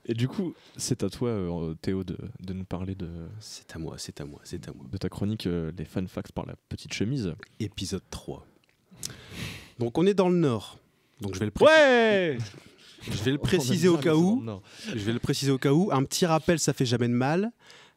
Et du coup, c'est à toi, Théo, de nous parler de... C'est à moi. De ta chronique, les fun facts par la petite chemise. Épisode 3. Donc on est dans le Nord. Donc je vais le préciser. Ouais. Je vais le préciser au cas où. Un petit rappel, ça fait jamais de mal.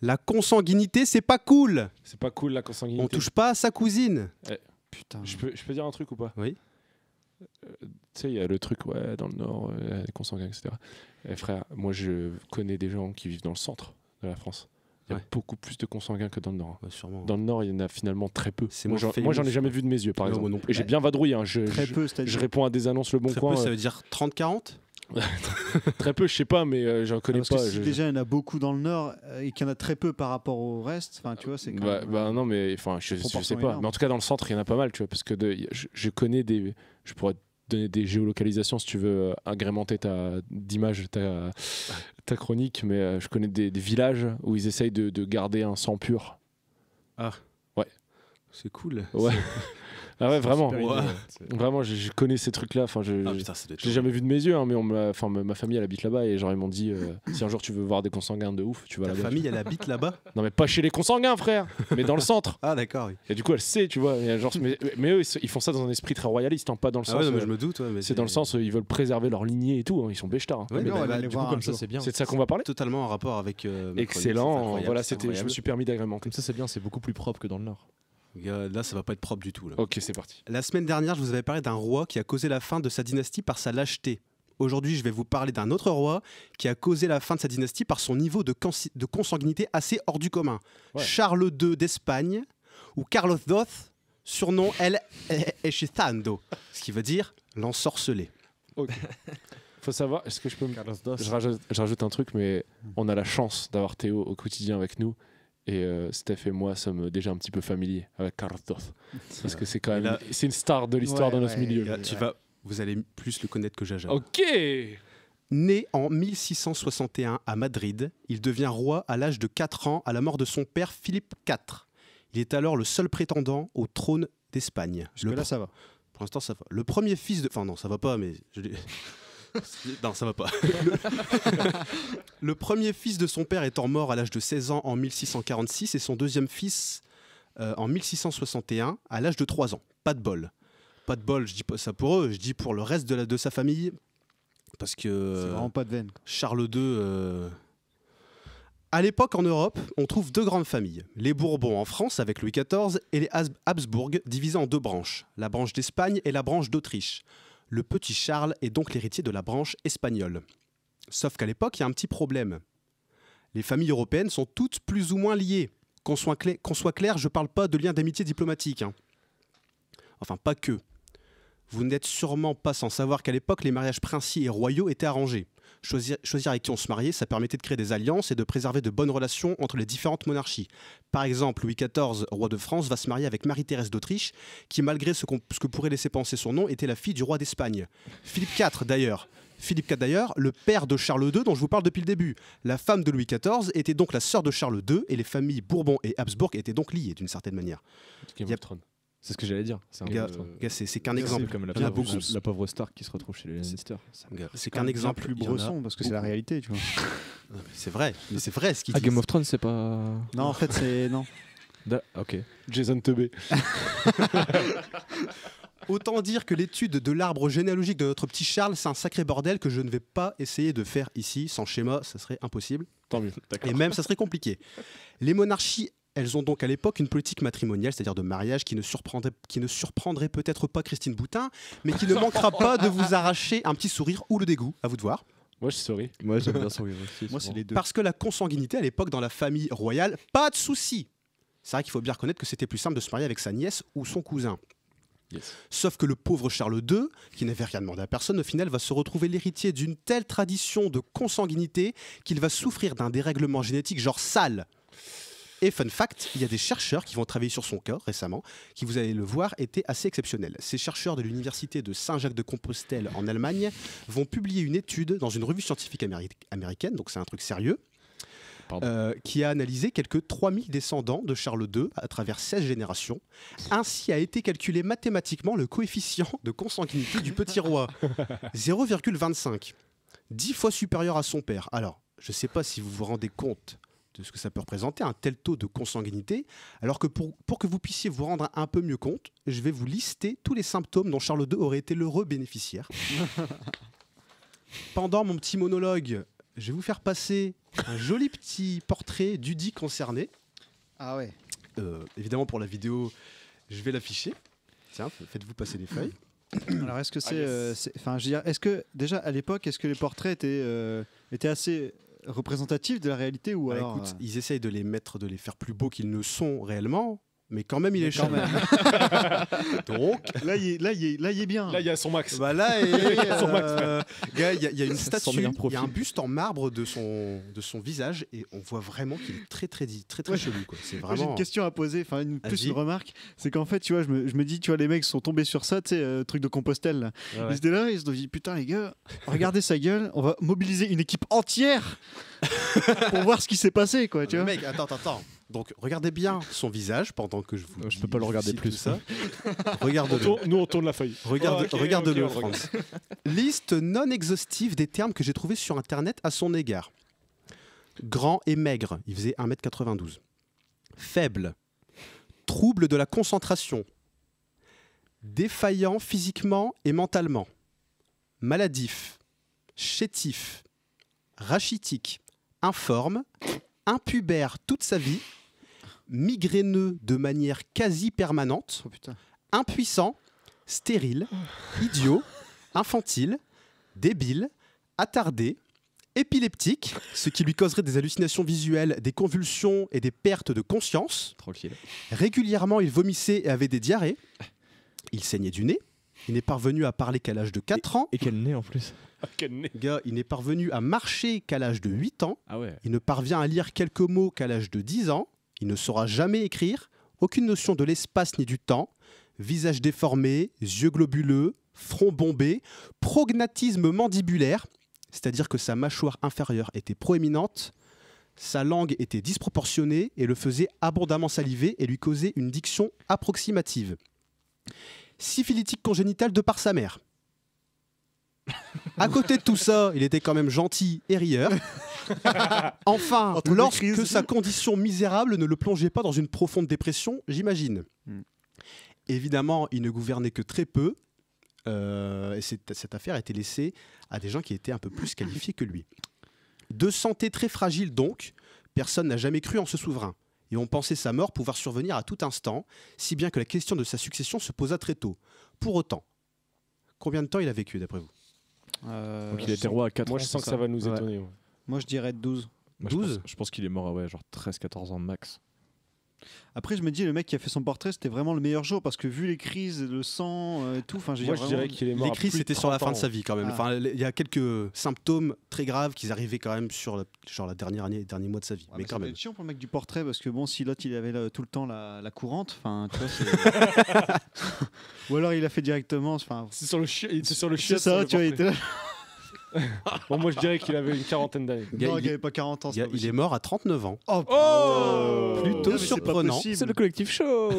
La consanguinité, c'est pas cool. C'est pas cool la consanguinité. On touche pas à sa cousine. Putain. Je peux dire un truc ou pas? Oui. Tu sais, il y a le truc, dans le Nord, les consanguins, etc. Et frère, moi je connais des gens qui vivent dans le centre de la France. Il y a beaucoup plus de consanguins que dans le Nord. Ouais, sûrement. Dans le Nord, il y en a finalement très peu. Moi, j'en ai jamais vu de mes yeux, par exemple. Et j'ai bien vadrouillé. Très peu, c'est-à-dire. Je réponds à des annonces Le Bon Très Coin. peu, ça veut dire 30-40 Très peu, je sais pas, mais j'en connais Parce pas. que si déjà il y en a beaucoup dans le Nord et qu'il y en a très peu par rapport au reste, enfin tu vois, c'est quand même, non, mais enfin, je sais proportion pas. énorme. Mais en tout cas, dans le centre, il y en a pas mal, tu vois, parce que je connais des. Je pourrais te donner des géolocalisations si tu veux agrémenter d'image ta chronique, mais je connais des villages où ils essayent de garder un sang pur. Ah. Ouais. C'est cool. Ouais. Ah ouais, vraiment. Ouais. Vraiment, je connais ces trucs-là. Enfin, je l'ai jamais vu de mes yeux, hein, mais ma famille elle habite là-bas et genre ils m'ont dit si un jour tu veux voir des consanguins de ouf, tu vas Ta là-bas. famille, elle habite là-bas? Non, mais pas chez les consanguins, frère, mais dans le centre. Ah d'accord, oui. Et du coup, elle sait, tu vois. Et genre, mais eux, ils font ça dans un esprit très royaliste, hein, pas dans le Ah sens. ouais, non, mais je me doute. Ouais, mais c'est dans le sens ils veulent préserver leur lignée et tout. Hein, ils sont béchetars. Hein. Ouais, non, on va aller du coup, voir un comme ça, jour. c'est bien. C'est de ça qu'on va parler. totalement en rapport avec. Excellent. Voilà, je me suis permis d'agrémenter. Comme ça, c'est bien, c'est beaucoup plus propre que dans le Nord. Là, ça va pas être propre du tout. Là. Ok, c'est parti. La semaine dernière, je vous avais parlé d'un roi qui a causé la fin de sa dynastie par sa lâcheté. Aujourd'hui, je vais vous parler d'un autre roi qui a causé la fin de sa dynastie par son niveau de consanguinité assez hors du commun. Ouais. Charles II d'Espagne, ou Carlos II, surnom El Hechizado, ce qui veut dire l'ensorcelé. Ok. Faut savoir, est-ce que je peux je rajoute un truc, mais on a la chance d'avoir Théo au quotidien avec nous. Et Steph et moi sommes déjà un petit peu familiers avec Carlos II. Parce que c'est quand même c'est une star de l'histoire dans notre milieu. Là, vous allez plus le connaître que Jaja. Ok. Né en 1661 à Madrid, il devient roi à l'âge de 4 ans à la mort de son père Philippe IV. Il est alors le seul prétendant au trône d'Espagne. Là, ça va. Pour l'instant, ça va. Le premier fils de... Enfin non, ça va pas, mais... Non, ça va pas. Le premier fils de son père étant mort à l'âge de 16 ans en 1646 et son deuxième fils en 1661 à l'âge de 3 ans. Pas de bol. Pas de bol, je dis pas ça pour eux, je dis pour le reste de sa famille. Parce que... C'est vraiment pas de veine. Charles II... À l'époque, en Europe, on trouve deux grandes familles. Les Bourbons en France avec Louis XIV et les Habsbourg divisés en deux branches. La branche d'Espagne et la branche d'Autriche. Le petit Charles est donc l'héritier de la branche espagnole. Sauf qu'à l'époque, il y a un petit problème. Les familles européennes sont toutes plus ou moins liées. Qu'on soit clair, je ne parle pas de liens d'amitié diplomatique. Hein. Enfin, pas que. Vous n'êtes sûrement pas sans savoir qu'à l'époque, les mariages princiers et royaux étaient arrangés. Choisir avec qui on se mariait, ça permettait de créer des alliances et de préserver de bonnes relations entre les différentes monarchies. Par exemple, Louis XIV, roi de France, va se marier avec Marie-Thérèse d'Autriche, qui, malgré ce que pourrait laisser penser son nom, était la fille du roi d'Espagne. Philippe IV, d'ailleurs, le père de Charles II, dont je vous parle depuis le début. La femme de Louis XIV était donc la sœur de Charles II, et les familles Bourbon et Habsbourg étaient donc liées, d'une certaine manière. Game of Thrones. C'est ce que j'allais dire. C'est qu'un exemple. Comme Il y en a beaucoup. la pauvre Stark qui se retrouve chez les Lannister. C'est qu'un exemple. Plus bresson, parce que c'est la réalité, tu vois. C'est vrai, mais c'est vrai ce qu'il Ah, dit. Game of Thrones, c'est pas... Non, en fait, c'est... Non. Ok. Jason Teubé. Autant dire que l'étude de l'arbre généalogique de notre petit Charles, c'est un sacré bordel que je ne vais pas essayer de faire ici. Sans schéma, ça serait impossible. Tant mieux. Et même, ça serait compliqué. Les monarchies, elles ont donc à l'époque une politique matrimoniale, c'est-à-dire de mariage qui ne surprendrait peut-être pas Christine Boutin, mais qui ne manquera pas de vous arracher un petit sourire ou le dégoût, à vous de voir. Moi, je souris. Moi, j'aime bien sourire aussi. Moi, c'est les deux. Parce que la consanguinité, à l'époque, dans la famille royale, pas de souci. C'est vrai qu'il faut bien reconnaître que c'était plus simple de se marier avec sa nièce ou son cousin. Yes. Sauf que le pauvre Charles II, qui n'avait rien demandé à personne, au final va se retrouver l'héritier d'une telle tradition de consanguinité qu'il va souffrir d'un dérèglement génétique genre sale. Et fun fact, il y a des chercheurs qui vont travailler sur son cas récemment, qui, vous allez le voir, étaient assez exceptionnels. Ces chercheurs de l'université de Saint-Jacques-de-Compostelle en Allemagne vont publier une étude dans une revue scientifique américaine, donc c'est un truc sérieux, qui a analysé quelques 3000 descendants de Charles II à travers 16 générations. Ainsi a été calculé mathématiquement le coefficient de consanguinité du petit roi, 0,25. 10 fois supérieur à son père. Alors, je ne sais pas si vous vous rendez compte de ce que ça peut représenter, un tel taux de consanguinité, alors que pour que vous puissiez vous rendre un peu mieux compte, je vais vous lister tous les symptômes dont Charles II aurait été l'heureux bénéficiaire. Pendant mon petit monologue, je vais vous faire passer un joli petit portrait dudit concerné. Ah ouais. Évidemment, pour la vidéo, je vais l'afficher. Tiens, faites-vous passer les feuilles. Alors est-ce que enfin, je veux dire, est-ce que déjà à l'époque, est-ce que les portraits étaient assez représentatifs de la réalité ou Bah, alors écoute, ils essayent de les faire plus beaux qu'ils ne sont réellement, mais quand même, il est quand charmant. Donc, là il est bien. Là, il y a son max. bah là, gars, il y a une Son statue, meilleur il y profil. a un buste en marbre de son visage et on voit vraiment qu'il est très Ouais. chelou. Quoi. C'est Moi, j'ai vraiment. une question à poser, enfin plus Vas-y. une remarque, c'est qu'en fait, tu vois, je me dis, tu vois, les mecs sont tombés sur ça, tu sais, truc de Compostelle. Là. Ouais, ouais. Ils étaient là, ils se sont dit, putain les gars, regardez sa gueule, on va mobiliser une équipe entière pour voir ce qui s'est passé, quoi, tu Le vois. mec, attends. Donc, regardez bien son visage pendant que je vous. Je peux pas le regarder cite plus. tout ça. Regarde-le. Nous, on tourne la feuille. Regarde-le, Ok, on Franz. Liste non exhaustive des termes que j'ai trouvés sur Internet à son égard. Grand et maigre, il faisait 1,92 m. Faible. Trouble de la concentration. Défaillant physiquement et mentalement. Maladif. Chétif. Rachitique. Informe. Impubère toute sa vie. Migraineux de manière quasi permanente. Oh putain. Impuissant, stérile, idiot, infantile, débile, attardé, épileptique, ce qui lui causerait des hallucinations visuelles, des convulsions et des pertes de conscience. Tranquille. Régulièrement, il vomissait et avait des diarrhées. Il saignait du nez. Il n'est parvenu à parler qu'à l'âge de 4 ans. Et quel nez en plus. Ah, quel nez. Gars, il n'est parvenu à marcher qu'à l'âge de 8 ans. Ah ouais. Il ne parvient à lire quelques mots qu'à l'âge de 10 ans. Il ne saura jamais écrire. Aucune notion de l'espace ni du temps. Visage déformé, yeux globuleux, front bombé, prognatisme mandibulaire, c'est-à-dire que sa mâchoire inférieure était proéminente, sa langue était disproportionnée et le faisait abondamment saliver et lui causait une diction approximative. Syphilitique congénitale de par sa mère. À côté de tout ça, il était quand même gentil et rieur. Enfin, Entre deux lorsque crises. sa condition misérable ne le plongeait pas dans une profonde dépression, j'imagine. Évidemment, il ne gouvernait que très peu, et cette affaire a été laissée à des gens qui étaient un peu plus qualifiés que lui. De santé très fragile donc, personne n'a jamais cru en ce souverain, et on pensait sa mort pouvoir survenir à tout instant, si bien que la question de sa succession se posa très tôt. Pour autant, combien de temps il a vécu d'après vous ? Donc il était roi à 4 ans. Moi, je sens que c'est ça va nous Ouais. étonner. Ouais. Moi je dirais 12. Moi, 12. je pense qu'il est mort à ouais, genre 13-14 ans max. Après je me dis, le mec qui a fait son portrait, c'était vraiment le meilleur jour parce que vu les crises, le sang et tout, enfin Moi, je dirais qu'il est mort. Les à crises, plus de c'était sur la 30 fin de sa ans. vie quand même. Ah. Enfin, il y a quelques symptômes très graves qui arrivaient quand même sur la dernière année, les derniers mois de sa vie. Ouais, mais ça quand doit même. être chiant pour le mec du portrait parce que bon, si l'autre il avait tout le temps la courante, enfin tu vois, c'est... ou alors il a fait directement, enfin C'est sur le chien. Il était sur le c'est chien. ça, tu vois, il était là. Bon, moi, je dirais qu'il avait une quarantaine d'années. Gars, Non, il- il avait pas 40 ans. c'est pas Il est possible. mort à 39 ans. Oh, Oh Plutôt mais c'est pas surprenant. possible. C'est le collectif chaud.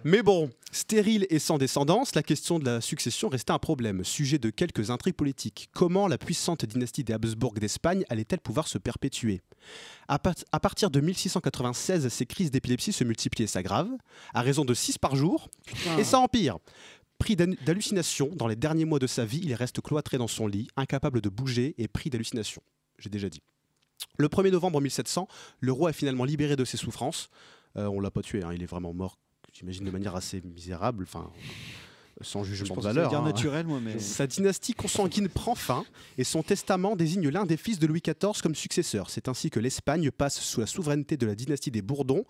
Mais bon, stérile et sans descendance, la question de la succession restait un problème, sujet de quelques intrigues politiques. Comment la puissante dynastie des Habsbourg d'Espagne allait-elle pouvoir se perpétuer ? À partir de 1696, ces crises d'épilepsie se multipliaient et s'aggravent, à raison de 6 par jour, et ça empire. Pris d'hallucinations, dans les derniers mois de sa vie, il reste cloîtré dans son lit, incapable de bouger et pris d'hallucinations. J'ai déjà dit. Le 1er novembre 1700, le roi est finalement libéré de ses souffrances. On l'a pas tué, hein, il est vraiment mort, j'imagine, de manière assez misérable, enfin, sans Je jugement de pense que valeur. dire hein. naturel, moi, mais Sa dynastie consanguine prend fin et son testament désigne l'un des fils de Louis XIV comme successeur. C'est ainsi que l'Espagne passe sous la souveraineté de la dynastie des Bourbons,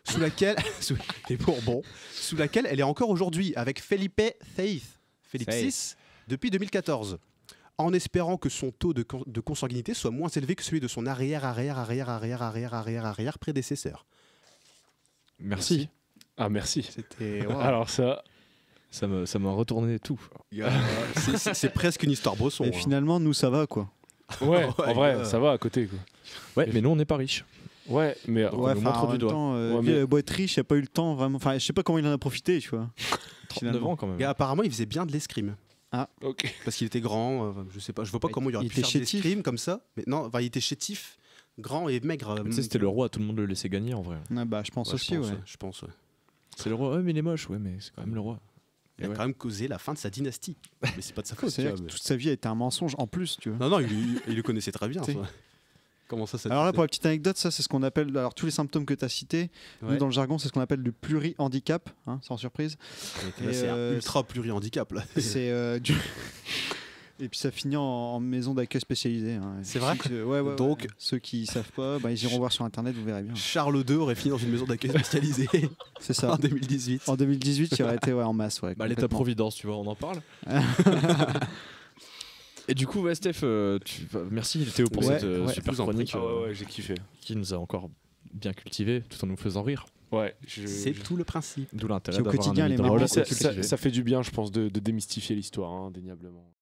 sous laquelle, sous laquelle elle est encore aujourd'hui, avec Felipe VI, Félix VI, depuis 2014, en espérant que son taux de consanguinité soit moins élevé que celui de son arrière prédécesseur. Merci. Ah, merci. C'était Alors, ça. Ça m'a retourné tout. c'est presque une histoire Bresson. et hein. finalement, nous, ça va, quoi. Ouais, en vrai, ouais. ça va à côté, quoi. Ouais, mais nous on n'est pas riches. Ouais, mais On nous montre en du même doigt. temps, Ouais, lui, mais- il a beau être riche, il a pas eu le temps vraiment. Enfin, je sais pas comment il en a profité, tu vois. 39 ans quand même. Et apparemment, il faisait bien de l'escrime. Ok. Parce qu'il était grand, je sais pas, je vois pas comment il aurait il pu était faire des chétif. scrims comme ça. Mais non, enfin, il était chétif, grand et maigre. Tu sais, c'était le roi, tout le monde le laissait gagner en vrai. Ouais, bah, je pense Ouais, aussi, ouais. je pense, ouais. C'est le roi, ouais, mais il est moche, ouais, mais c'est quand même le roi. Il a Ouais. quand même causé la fin de sa dynastie. Mais c'est pas de sa faute. tu C'est-à-dire vois, que mais- toute sa vie a été un mensonge en plus, tu vois. Non, non, il le connaissait très bien. Tu sais. Ça. Comment ça Alors là, pour la petite anecdote, ça c'est ce qu'on appelle, alors tous les symptômes que tu as cités, nous Ouais. dans le jargon, c'est ce qu'on appelle du pluri-handicap, hein, sans surprise. Et là, Et, c'est un euh, ultra pluri-handicap, là. C'est Et puis ça finit en maison d'accueil spécialisée. Hein. C'est vrai. Ouais, Donc- ouais. Ceux qui savent pas, bah, ils iront voir sur internet, vous verrez bien. Charles II aurait fini dans une maison d'accueil spécialisée C'est ça. en 2018. En 2018, il aurait été en masse. Ouais, Bah, l'état complètement. providence, tu vois, on en parle. Et du coup, ouais, Steph, merci Théo pour Ouais, cette ouais. super Je vous en prie. chronique Ouais, j'ai kiffé. qui nous a encore bien cultivé tout en nous faisant rire. Ouais, C'est tout le principe. D'où l'intérêt Qui au d'avoir quotidien, un les ami marrants, drôle ça, cultivé. ça fait du bien, je pense, de démystifier l'histoire, hein, indéniablement.